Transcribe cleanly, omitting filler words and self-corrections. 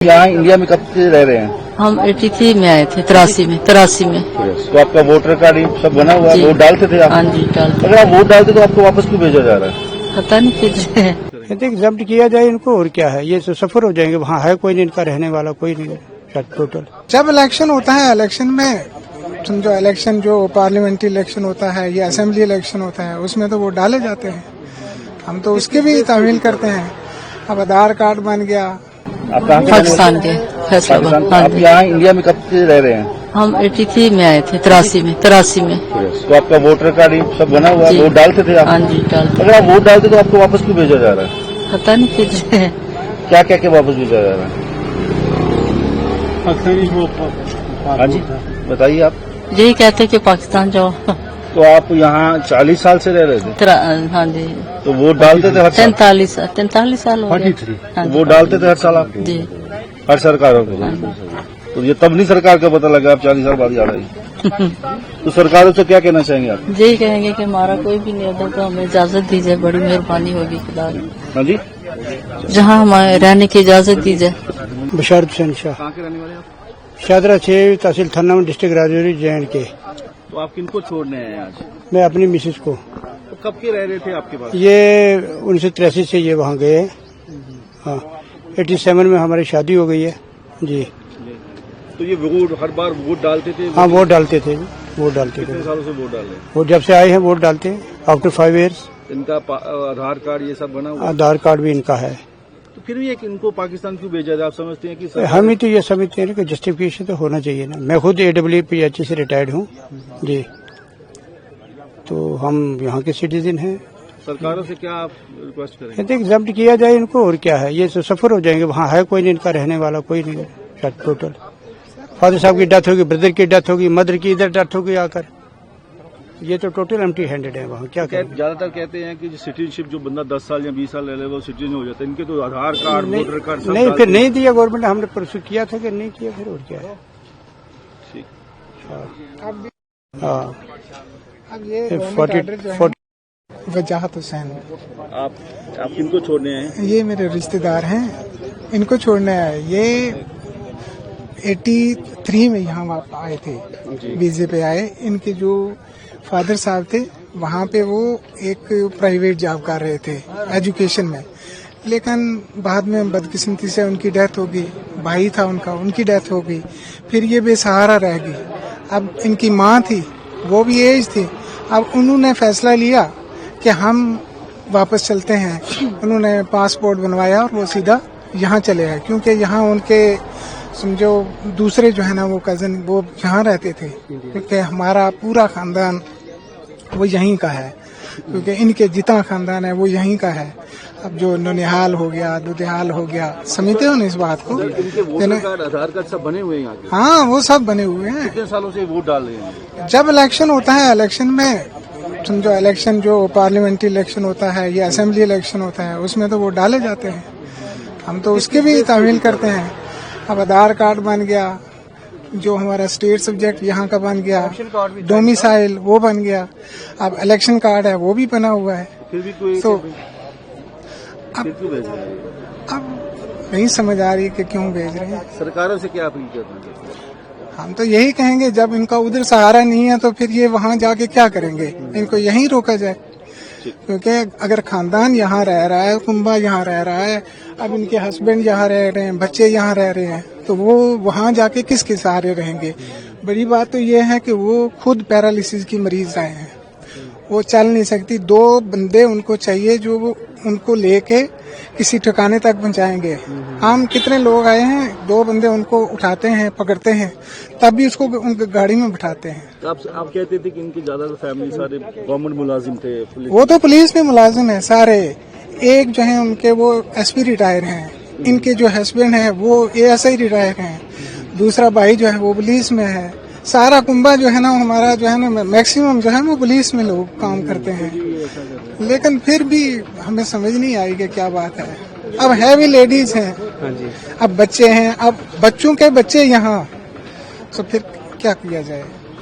यहाँ इंडिया में कब से रह रहे हैं? हम 83 में आए थे, 83 में। तो आपका वोटर कार्ड सब बना हुआ है? वोट डालते थे आप? हाँ जी, डालते। अगर आप वोट डालते तो आपको वापस क्यों भेजा जा रहा है? पता नहीं फिर एग्जाम्प्ट किया जाए इनको, और क्या है, ये तो सफर हो जाएंगे। वहाँ है कोई नहीं इनका रहने वाला, कोई नहीं है टोटल। जब इलेक्शन होता है, इलेक्शन में समझो, इलेक्शन जो पार्लियामेंट्री इलेक्शन होता है या असेंबली इलेक्शन होता है, उसमें तो वोट डाले जाते हैं। हम तो उसके भी तामील करते हैं। अब आधार कार्ड बन गया। आप कहाँ के? पाकिस्तान के फैसलाबाद। हाँ आप जी, यहाँ इंडिया में कब से रह रहे हैं? हम 83 में आए थे, 83 में। तो आपका वोटर कार्ड सब बना हुआ है? वोट डालते थे आप? हाँ जी, डालते। अगर आप वोट डालते तो आपको वापस क्यों भेजा जा रहा है? पता नहीं फिर क्या क्या के वापस भेजा जा रहा है? हाँ जी, बताइए आप। यही कहते कि पाकिस्तान जाओ। तो आप यहाँ 40 साल से रह रहे थे? हाँ जी, तो वोट डालते थे हर साल? 43 साल हो गए। हाँ जी, वोट डालते थे हर साल आप? जी। हर सरकारों को? तो ये तब नहीं सरकार का पता लगा, आप 40 साल बाद आ रही है। तो सरकारों से क्या कहना चाहेंगे आप? यही कहेंगे कि हमारा कोई भी नहीं होता तो हमें इजाजत दीजिए, बड़ी मेहरबानी होगी खुदा की। हाँ जी, जहाँ हमारे रहने की इजाजत दीजिए। बशरत हुसैन शाह, कहाँ के रहने वाले आप? शादरा से तहसील थाना, डिस्ट्रिक्ट राजौरी, JNK। तो आप किनको छोड़ने आए हैं आज? मैं अपनी मिसेज को। तो कब के रह रहे थे आपके पास? ये 1983 से ये वहाँ गए। हाँ, 87 में हमारी शादी हो गई है जी। तो ये वोट हर बार वोट डालते थे? हाँ, वोट डालते थे, वोट डालते कितने थे। सालों से वोट डाले? वो जब से आए हैं वोट डालते हैं, आफ्टर 5 years। इनका आधार कार्ड ये सब बना हुआ? आधार कार्ड भी इनका है। तो फिर भी एक इनको पाकिस्तान क्यों भेजा जाए? आप समझते हैं कि हम ही तो ये समझते हैं कि जस्टिफिकेशन तो होना चाहिए ना। मैं खुद AWPH से रिटायर्ड हूँ जी, तो हम यहाँ के सिटीजन हैं। सरकारों से क्या आप रिक्वेस्ट करेंगे? एग्जाम्प्ट किया जाए इनको, और क्या है, ये तो सफर हो जाएंगे। वहाँ है कोई नहीं इनका रहने वाला, कोई नहीं है टोटल। फादर साहब की डेथ होगी, ब्रदर की डेथ होगी, मदर की इधर डेथ होगी आकर। ये तो टोटल एम्प्टी हैंडेड है वहाँ, क्या करें। ज्यादातर कहते हैं कि सिटीजनशिप जो बंदा 10 साल या 20 साल रह ले वो सिटीजन हो जाता है। इनके तो आधार कार्ड, वोटर कार्ड सब नहीं, फिर नहीं दिया गवर्नमेंट ने। हमने परसों किया था कि नहीं किया, फिर और क्या है। ठीक। हाँ, अब ये 40 वजाहत हुसैन, आप किनको छोड़ने आए हैं? ये मेरे रिश्तेदार हैं, इनको छोड़ने आए। ये 83 में यहाँ आए थे, वीजे पे आए। इनके जो फादर साहब थे वहाँ पे वो एक प्राइवेट जॉब कर रहे थे एजुकेशन में, लेकिन बाद में बदकिस्मती से उनकी डेथ हो गई। भाई था उनका, उनकी डेथ हो गई। फिर ये बेसहारा रह गई। अब इनकी माँ थी, वो भी एज थी। अब उन्होंने फैसला लिया कि हम वापस चलते हैं। उन्होंने पासपोर्ट बनवाया और वो सीधा यहाँ चले आए, क्योंकि यहाँ उनके समझो दूसरे जो है ना, वो कजन वो यहाँ रहते थे, क्योंकि हमारा पूरा खानदान वो यहीं का है, क्योंकि इनके जितना खानदान है वो यहीं का है। अब जो ननिहाल हो गया, दुधिहाल हो गया, समझते हो ना इस बात को? इनके वोटर कार्ड, आधार कार्ड सब बने हुए हैं यहाँ के? हाँ, वो सब बने हुए हैं। कितने सालों से वोट डाल रहे हैं? जब इलेक्शन होता है, इलेक्शन में समझो, इलेक्शन जो पार्लियामेंट्री इलेक्शन होता है या असेंबली इलेक्शन होता है, उसमें तो वोट डाले जाते हैं। हम तो उसके भी तामील करते हैं। अब आधार कार्ड बन गया, जो हमारा स्टेट सब्जेक्ट यहाँ का बन गया, डोमिसाइल वो बन गया। अब इलेक्शन कार्ड है वो भी बना हुआ है। फिर भी कोई तो अब नहीं समझ आ रही कि क्यों भेज रहे हैं। सरकारों से क्या अपील करना है? हम तो यही कहेंगे, जब इनका उधर सहारा नहीं है तो फिर ये वहाँ जाके क्या करेंगे? इनको यहीं रोका जाए, क्योंकि अगर खानदान यहाँ रह रहा है, कुंबा यहाँ रह रहा है, अब इनके हस्बैंड यहाँ रह रहे हैं, बच्चे यहाँ रह रहे हैं, तो वो वहाँ जाके किसके सहारे रहेंगे? बड़ी बात तो ये है कि वो खुद पैरालिसिस की मरीज आए हैं, वो चल नहीं सकती। 2 बंदे उनको चाहिए जो वो उनको लेके किसी ठिकाने तक पहुंचाएंगे। हम कितने लोग आए हैं, 2 बंदे उनको उठाते हैं, पकड़ते हैं, तब भी उसको उनकी गाड़ी में बिठाते हैं। आप कहते थे कि इनकी ज्यादातर फैमिली सारे गवर्नमेंट मुलाजिम थे, पुलिस? वो तो पुलिस में मुलाजिम है सारे। एक जो है उनके वो SP रिटायर हैं, इनके जो हस्बैंड है वो ASI रिटायर हैं, दूसरा भाई जो है वो पुलिस में है। सारा कुंबा जो है ना हमारा, जो है ना मैक्सिमम जो है वो पुलिस में लोग काम करते हैं। लेकिन फिर भी हमें समझ नहीं आई कि क्या बात है। अब है भी लेडीज हैं, अब बच्चे हैं, अब बच्चों के बच्चे यहाँ, तो फिर क्या किया जाए?